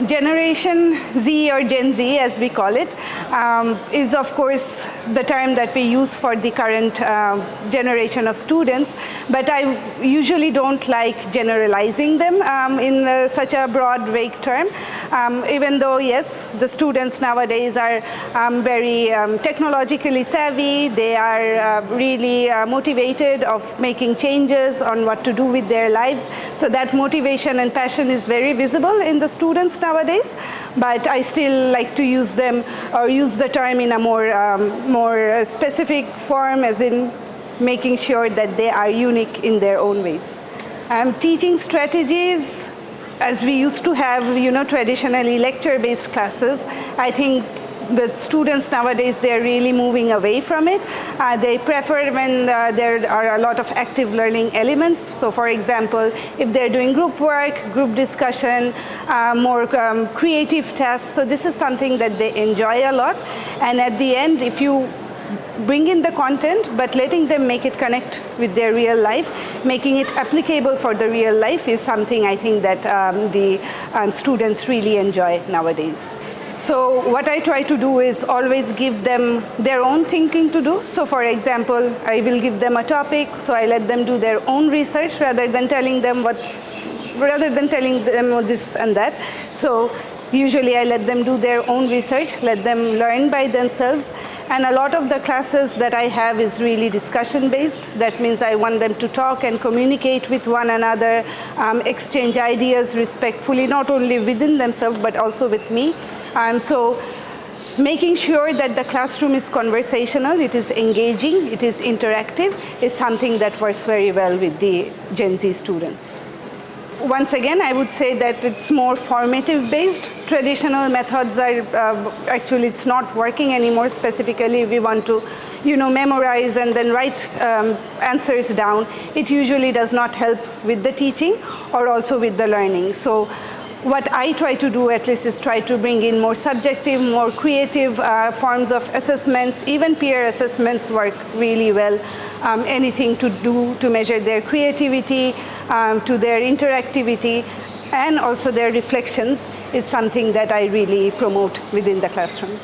Generation Z or Gen Z, as we call it, is of course the term that we use for the current generation of students, but I usually don't like generalizing them in such a broad, vague term, even though, yes, the students nowadays are very technologically savvy. They are really motivated of making changes on what to do with their lives, so that motivation and passion is very visible in the students nowadays, but I still like to use them or use the term in a more specific form, as in making sure that they are unique in their own ways. Teaching strategies, as we used to have, traditionally lecture-based classes, I think the students nowadays, they're really moving away from it. They prefer when there are a lot of active learning elements. So for example, if they're doing group work, group discussion, more creative tasks, so this is something that they enjoy a lot. And at the end, if you bring in the content, but letting them make it connect with their real life, making it applicable for the real life is something I think that the students really enjoy nowadays. So what I try to do is always give them their own thinking to do. So for example, I will give them a topic, so I let them do their own research rather than telling them this and that. So usually I let them do their own research, let them learn by themselves. And a lot of the classes that I have is really discussion-based. That means I want them to talk and communicate with one another, exchange ideas respectfully, not only within themselves, but also with me. So making sure that the classroom is conversational, it is engaging, it is interactive, is something that works very well with the Gen Z students. Once again, I would say that it's more formative based. Traditional methods are, actually it's not working anymore. Specifically, we want to, memorize and then write answers down. It usually does not help with the teaching or also with the learning. So what I try to do at least is try to bring in more subjective, more creative forms of assessments. Even peer assessments work really well. Anything to do to measure their creativity, to their interactivity, and also their reflections is something that I really promote within the classroom.